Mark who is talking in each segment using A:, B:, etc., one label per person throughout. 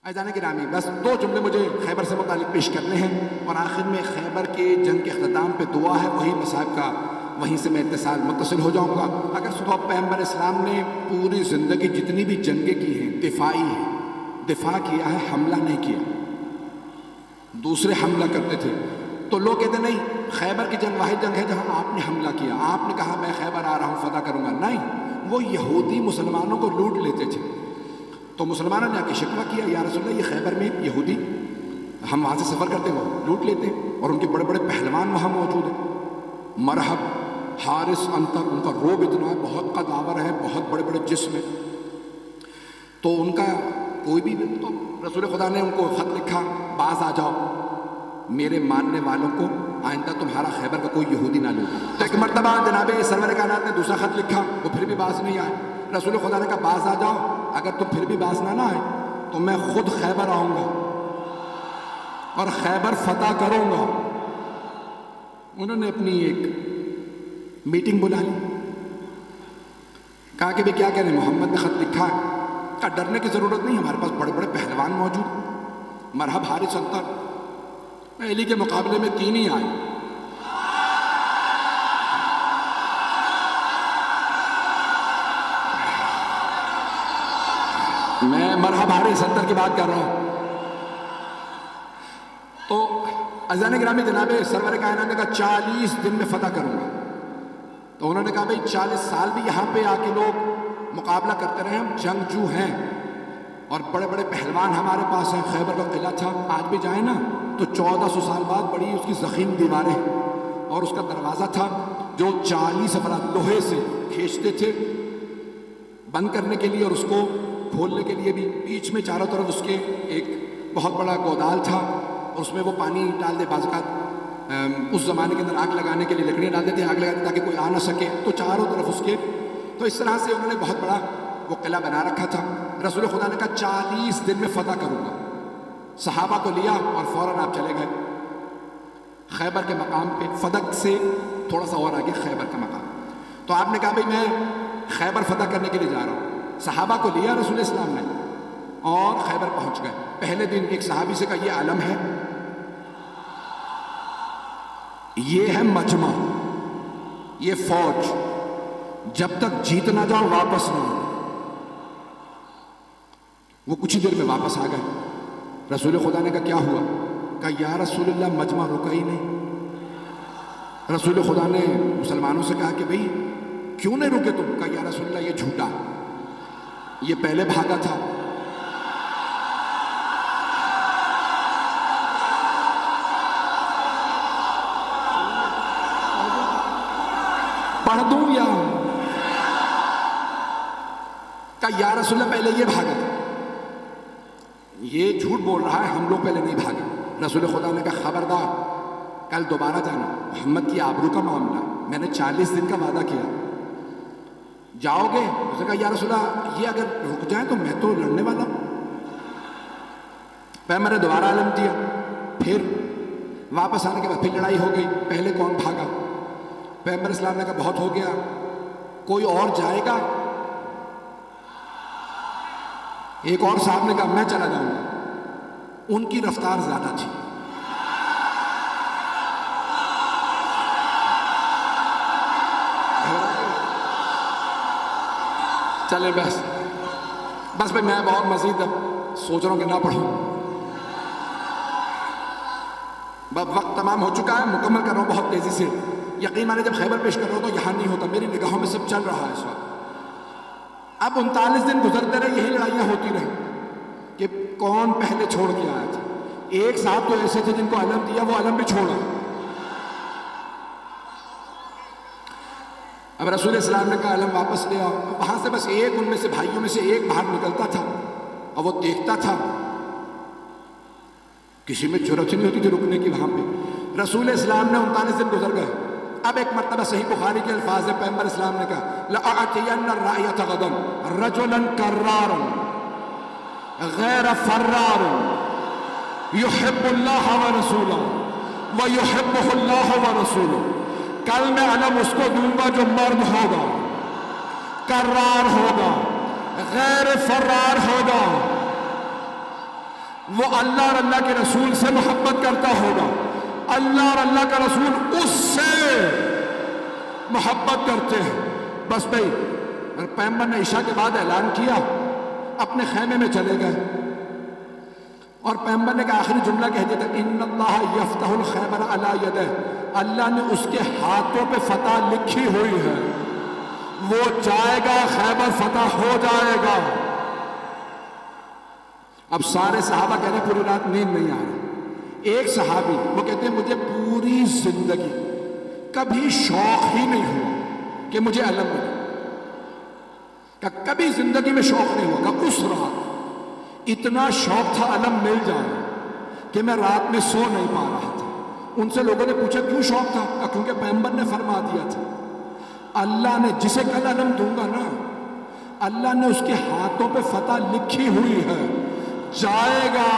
A: عزیزان گرامی، بس 2 جملے مجھے خیبر سے متعلق پیش کرنے ہیں اور آخر میں خیبر کے جنگ کے اختتام پہ دعا ہے، وہی مصائب کا وہیں سے میں متصل ہو جاؤں گا۔ اگر صبح پیغمبر اسلام نے پوری زندگی جتنی بھی جنگیں کی ہیں دفاعی ہیں، دفاع کیا ہے، حملہ نہیں کیا۔ دوسرے حملہ کرتے تھے تو لوگ کہتے نہیں، خیبر کی جنگ واحد جنگ ہے جہاں آپ نے حملہ کیا، آپ نے کہا میں خیبر آ رہا ہوں فتح کروں گا۔ نہیں، وہ یہودی مسلمانوں کو لوٹ لیتے تھے، تو مسلمانوں نے آ کے شکوہ کیا، یا رسول اللہ یہ خیبر میں یہودی، ہم وہاں سے سفر کرتے وہ لوٹ لیتے اور ان کے بڑے بڑے پہلوان وہاں موجود ہیں، مرحب، حارث، انتر، ان کا روب اتنا ہے، بہت قداور ہے، بہت بڑے بڑے جسم ہیں، تو ان کا کوئی بھی، تو رسول خدا نے ان کو خط لکھا، باز آ جاؤ، میرے ماننے والوں کو آئندہ تمہارا خیبر کا کوئی یہودی نہ لوٹے۔ تو ایک مرتبہ جناب سرور کائنات نے دوسرا خط لکھا، وہ پھر بھی باز نہیں آئے۔ رسول خدا نے کہا باز آ جاؤ، اگر تم پھر بھی باز نہ آئے تو میں خود خیبر آؤں گا اور خیبر فتح کروں گا۔ انہوں نے اپنی ایک میٹنگ بلا لی، کہا کہ بھی کیا کہہ رہے ہیں، محمد نے خط لکھا ہے۔ کہا ڈرنے کی ضرورت نہیں، ہمارے پاس بڑے بڑے پہلوان موجود، مرحب، حارث، انتر، پہلی کے مقابلے میں 3 ہی آئے۔ میں مرحب، حارث، انتر کی بات کر رہا ہوں۔ تو عزیزان گرامی، جناب سرور کائنات نے کہا 40 دن میں فتح کروں گا۔ تو انہوں نے کہا بھائی 40 سال بھی یہاں پہ آ کے لوگ مقابلہ کرتے رہے، ہم جنگجو ہیں اور بڑے بڑے پہلوان ہمارے پاس ہیں۔ خیبر کا قلعہ تھا، آج بھی جائیں نا تو 1400 سال بعد بڑی اس کی ضخیم دیواریں اور اس کا دروازہ تھا جو 40 افراد لوہے سے کھینچتے تھے بند کرنے کے لیے، اور اس کو کھولنے کے لیے بھی بیچ میں چاروں طرف اس کے ایک بہت بڑا گودال تھا، اور اس میں وہ پانی ڈال دے، بعض اوقات اس زمانے کے اندر آگ لگانے کے لیے لکڑیاں ڈال دیتے، آگ لگاتے تاکہ کوئی آ نہ سکے، تو چاروں طرف اس کے، تو اس طرح سے انہوں نے بہت بڑا وہ قلعہ بنا رکھا تھا۔ رسول خدا نے کہا 40 دن میں فتح کروں گا۔ صحابہ کو لیا اور فوراً آپ چلے گئے خیبر کے مقام پہ، فدق سے تھوڑا سا اور آگے خیبر کا مقام۔ تو آپ نے کہا بھائی میں خیبر فتح کرنے کے لیے جا رہا ہوں۔ صحابہ کو لیا رسول اسلام نے اور خیبر پہنچ گئے۔ پہلے دن ایک صحابی سے کہا یہ علم ہے، یہ ہے مجمع، یہ فوج، جب تک جیت نہ جاؤ واپس نہ آؤ۔ وہ کچھ ہی دیر میں واپس آ گئے۔ رسول خدا نے کہا کیا ہوا؟ کہا یا رسول اللہ مجمع رکا ہی نہیں۔ رسول خدا نے مسلمانوں سے کہا کہ بھئی کیوں نہیں رکے تم؟ کہا یا رسول اللہ یہ جھوٹا، یہ پہلے بھاگا تھا۔ پڑھ دوں یا؟ کہا یا رسول اللہ پہلے یہ بھاگا تھا، یہ جھوٹ بول رہا ہے، ہم لوگ پہلے نہیں بھاگے۔ رسول خدا نے کہا خبردار، کل دوبارہ جانا، محمد کی آبرو کا معاملہ، میں نے 40 دن کا وعدہ کیا، جاؤ گے؟ اس نے کہا یا رسول اللہ یہ اگر رک جائیں تو میں تو لڑنے والا ہوں۔ پیغمبر نے دوبارہ علم دیا، پھر واپس آنے کے بعد پھر لڑائی ہو گئی، پہلے کون بھاگا؟ پیغمبر اسلام نے کہا بہت ہو گیا، کوئی اور جائے گا؟ ایک اور صاحب نے کہا میں چلا جاؤں گا، ان کی رفتار زیادہ تھی۔ چلے بس بھائی، میں بہت مزید اب سوچ رہا ہوں کہ نہ پڑھوں، وقت تمام ہو چکا ہے، مکمل کر رہا ہوں بہت تیزی سے۔ یقین مانے جب خیبر پیش کر رہا ہوں تو یہاں نہیں ہوتا، میری نگاہوں میں سب چل رہا ہے اس وقت۔ اب 39 دن گزرتے رہے، یہی لڑائیاں ہوتی رہی کہ کون پہلے چھوڑ کے آیا تھا۔ ایک صاحب تو ایسے تھے جن کو علم دیا وہ علم بھی چھوڑا۔ اب رسول اسلام نے کہا علم واپس لے آؤ۔ وہاں سے بس ایک ان میں سے بھائیوں میں سے ایک باہر نکلتا تھا اور وہ دیکھتا تھا، کسی میں جرأت نہیں ہوتی تھی رکنے کی وہاں پہ۔ رسول اسلام نے 39 دن گزر گئے۔ اب ایک مرتبہ صحیح بخاری کے الفاظ ہے، پیغمبر اسلام نے کہا لَأَعْتِيَنَّ الرَّائِيَةَ غَدًا رَجُلًا كَرَّارًا غَيْرَ فَرَّارٍ يُحِبُّ اللَّهَ وَرَسُولَهُ وَيُحِبُّهُ اللَّهُ وَرَسُولُهُ۔ کل میں علم اس کو دوں گا جو مرد ہوگا، کرار ہوگا، غیر فرار ہوگا، وہ اللہ اور اللہ کے رسول سے محبت کرتا ہوگا، اللہ اور اللہ کا رسول اس سے محبت کرتے ہیں۔ بس بھائی پیغمبر نے عشاء کے بعد اعلان کیا، اپنے خیمے میں چلے گئے، اور پیغمبر نے کہا آخری جملہ کہہ دیا تھا ان اللہ یفتح الخیبر علی یدہ، اللہ نے اس کے ہاتھوں پہ فتح لکھی ہوئی ہے، وہ جائے گا خیبر فتح ہو جائے گا۔ اب سارے صحابہ کہہ رہے ہیں پوری رات نیند نہیں آ رہی۔ ایک صحابی وہ کہتے ہیں مجھے پوری زندگی کبھی شوق ہی نہیں ہوا کہ مجھے علم ملے، کہ کبھی زندگی میں شوق نہیں ہوا، کہ اس رات اتنا شوق تھا علم مل جائے کہ میں رات میں سو نہیں پا رہا تھا۔ ان سے لوگوں نے پوچھا کیوں شوق تھا؟ کہ کیونکہ پیغمبر نے فرما دیا تھا اللہ نے جسے کل علم دوں گا نا، اللہ نے اس کے ہاتھوں پہ فتح لکھی ہوئی ہے، جائے گا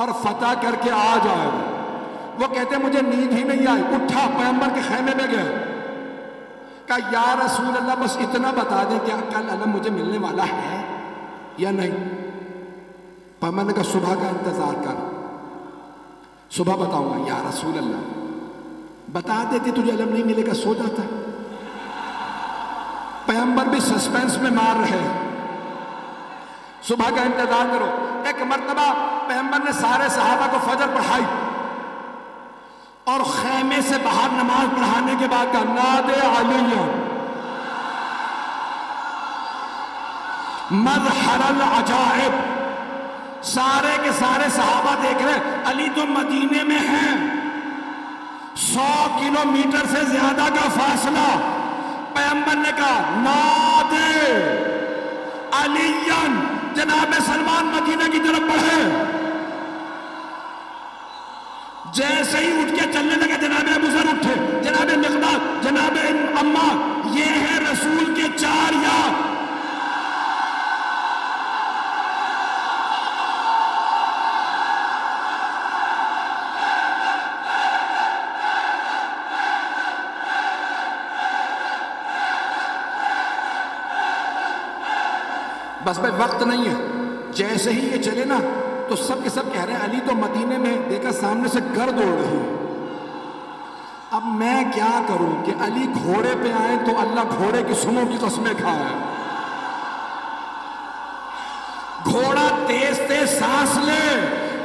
A: اور فتح کر کے آ جائے گا۔ وہ کہتے ہیں مجھے نیند ہی نہیں آئی، اٹھا پیغمبر کے خیمے میں گیا، کہا یا رسول اللہ بس اتنا بتا دیں کہ کل علم مجھے ملنے والا ہے یا نہیں؟ پیغمبر نے کہا صبح کا انتظار کر، صبح بتاؤں گا۔ یا رسول اللہ بتا دیتی تجھے علم نہیں ملے گا، سو جاتا۔ پیغمبر بھی سسپینس میں مار رہے ہیں، صبح کا انتظار کرو۔ ایک مرتبہ پیغمبر نے سارے صحابہ کو فجر پڑھائی اور خیمے سے باہر نماز پڑھانے کے بعد کہا نادے علی مظہر العجائب۔ سارے کے سارے صحابہ دیکھ رہے ہیں علی تو مدینے میں ہیں، 100 کلومیٹر سے زیادہ کا فاصلہ۔ پیغمبر نے کہا نادے علی، جناب سلمان مدینہ کی طرف بڑھے۔ جیسے ہی اٹھ کے چلنے لگے جناب ابو ذر اٹھے، جناب مقداد، جناب عمار، یہ ہے رسول کے 4 یار۔ بس بھائی وقت نہیں ہے، جیسے ہی یہ چلے نا تو سب کے سب کہہ رہے ہیں علی تو مدینے میں، دیکھا سامنے سے گرد اڑ رہی ہے۔ اب میں کیا کروں کہ علی گھوڑے پہ آئے تو اللہ گھوڑے کی سنوں کی قسمیں کھائے، گھوڑا تیز تیز سانس لے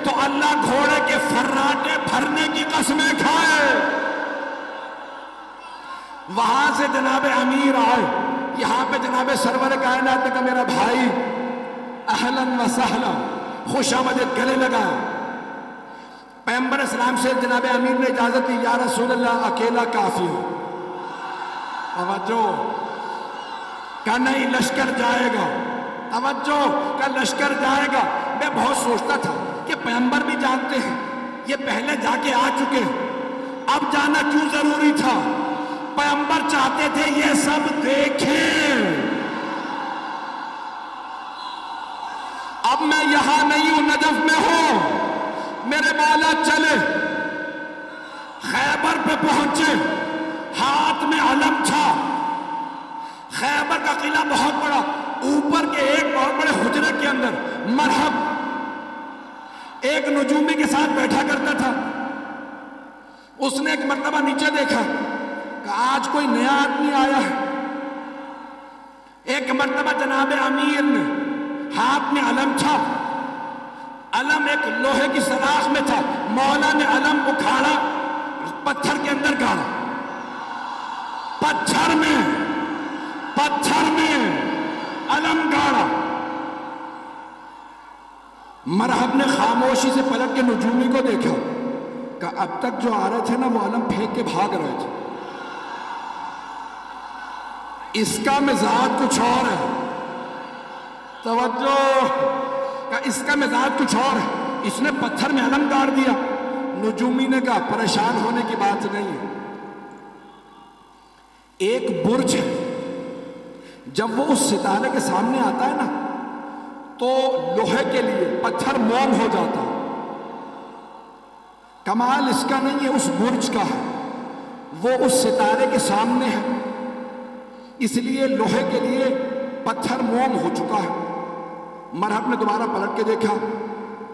A: تو اللہ گھوڑے کے فراٹے بھرنے کی قسمیں کھائے۔ وہاں سے جناب امیر آئے، یہاں پہ جناب سرور کائنات نے کہا میرا بھائی اہلاً و سہلاً، خوش آمدید، گلے لگایا۔ پیغمبر اسلام سے جناب امیر نے اجازت دی، یا رسول اللہ اکیلا کافی ہو۔ توجہ، کہا نہیں لشکر جائے گا، توجہ، کہا لشکر جائے گا۔ میں بہت سوچتا تھا کہ پیغمبر بھی جانتے ہیں یہ پہلے جا کے آ چکے ہیں، اب جانا کیوں ضروری تھا؟ پیغمبر چاہتے تھے یہ سب دیکھیں۔ اب میں یہاں نہیں ہوں، نجف میں ہوں، میرے مولا چلے، خیبر پہ پہنچے، ہاتھ میں علم تھا۔ خیبر کا قلعہ بہت بڑا، اوپر کے ایک بہت بڑے حجرے کے اندر مرحب ایک نجومی کے ساتھ بیٹھا کرتا تھا۔ اس نے ایک مرتبہ نیچے دیکھا کہ آج کوئی نیا آدمی آیا ہے۔ ایک مرتبہ جناب امیر نے، ہاتھ میں علم تھا، علم ایک لوہے کی سلاخ میں تھا، مولا نے علم اکھاڑا، پتھر کے اندر گاڑا، پتھر میں علم گاڑا۔ مرحب نے خاموشی سے پلٹ کے نجومی کو دیکھا کہ اب تک جو آ رہے تھے نا وہ علم پھینک کے بھاگ رہے تھے، اس کا مزاج کچھ اور ہے۔ توجہ، کہ اس کا مزاج کچھ اور ہے، اس نے پتھر میں علم گاڑ دیا۔ نجومی نے کہا پریشان ہونے کی بات نہیں ہے، ایک برج ہے، جب وہ اس ستارے کے سامنے آتا ہے نا تو لوہے کے لیے پتھر موم ہو جاتا ہے۔ کمال اس کا نہیں ہے، اس برج کا ہے، وہ اس ستارے کے سامنے ہے، اس لیے لوہے کے لیے پتھر موم ہو چکا ہے۔ مرحب نے دوبارہ پلٹ کے دیکھا،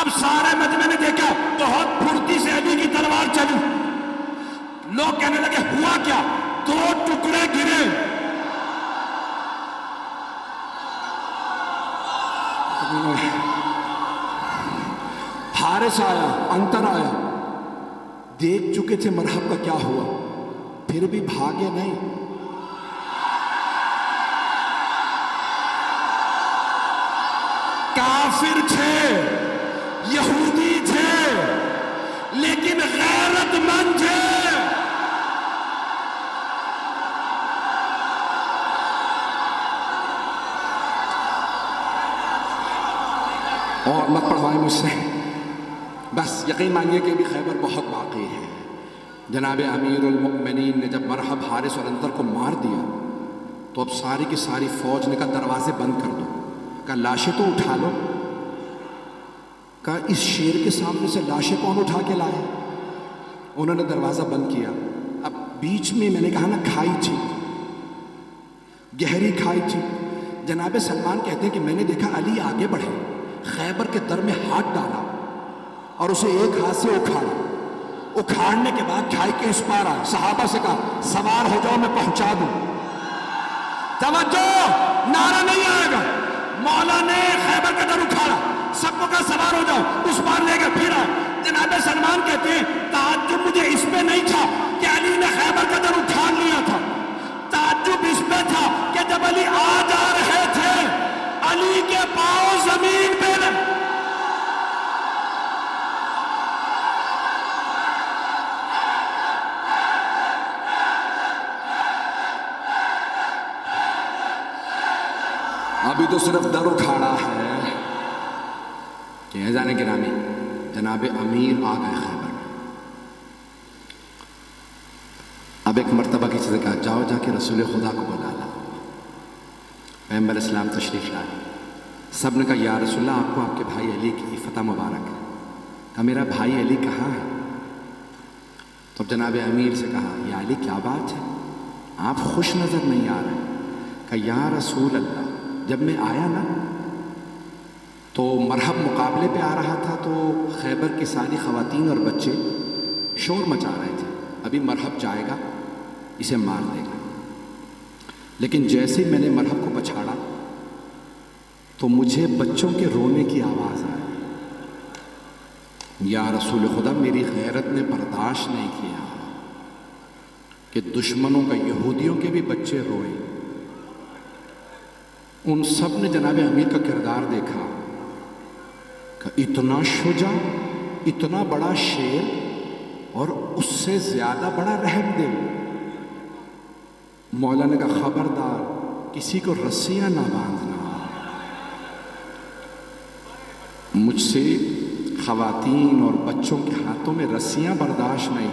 A: اب سارے مجمع نے دیکھا بہت پھرتی سے علی کی تلوار چلی. لوگ کہنے لگے ہوا کیا؟ 2 ٹکڑے گرے. حارث آیا، انتر آیا، دیکھ چکے تھے مرحب کا کیا ہوا، پھر بھی بھاگے نہیں. کافر تھے، یہودی تھے، لیکن غیرت مند تھے. اور مت پڑھوائیں مجھ سے، بس یقین مانیے کہ ابھی خیبر بہت باقی ہے. جناب امیر المؤمنین نے جب مرحب، حارث اور انتر کو مار دیا تو اب ساری کی ساری فوج نے کہا دروازے بند کر دو. کہا لاشیں تو اٹھا لو. کہا اس شیر کے سامنے سے لاشیں کون اٹھا کے لائے؟ انہوں نے دروازہ بند کیا. اب بیچ میں نے کہا نا کھائی تھی، گہری کھائی تھی. جناب سلمان کہتے ہیں کہ میں نے دیکھا علی آگے بڑھے، خیبر کے در میں ہاتھ ڈالا اور اسے ایک ہاتھ سے اکھاڑا. اکھاڑنے کے بعد کھائی کے اس پار آئے. صحابہ سے کہا سوار ہو جاؤ، میں پہنچا دوں. توجہ، نعرہ نہیں آئے گا. مولا نے خیبر کا در اکھاڑا، سب کو کہا سوار ہو جاؤ، اس پار لے گئے. پھر آئے. جناب سلمان کہتے ہیں تعجب مجھے اس پہ نہیں تھا کہ علی نے خیبر کا در اٹھا لیا تھا، تعجب اس پہ تھا کہ جب علی آ جا رہے تھے علی کے پاؤں زمین پہ ابھی تو صرف در اکھاڑا ہے کہ جانے گرامی جناب امیر آ گئے خیبر میں. اب ایک مرتبہ کسی سے کہا جاؤ جا کے رسول خدا کو بلا لاؤ. پیغمبر اسلام تشریف لائے. سب نے کہا یا رسول اللہ آپ کو آپ کے بھائی علی کی فتح مبارک ہے. کہا میرا بھائی علی کہاں ہے؟ تو جناب امیر سے کہا یا علی کیا بات ہے، آپ خوش نظر نہیں آ رہے. کہا یا رسول اللہ جب میں آیا نا تو مرحب مقابلے پہ آ رہا تھا تو خیبر کی ساری خواتین اور بچے شور مچا رہے تھے، ابھی مرحب جائے گا اسے مار دے گا. لیکن جیسے میں نے مرحب کو پچھاڑا تو مجھے بچوں کے رونے کی آواز آئی. یا رسول خدا میری غیرت نے برداشت نہیں کیا کہ دشمنوں کا، یہودیوں کے بھی بچے روئے. ان سب نے جناب امیر کا کردار دیکھا کہ اتنا شجاع، اتنا بڑا شیر اور اس سے زیادہ بڑا رحم دل. مولا نے کہا خبردار کسی کو رسیاں نہ باندھنا. مجھ سے خواتین اور بچوں کے ہاتھوں میں رسیاں برداشت نہیں.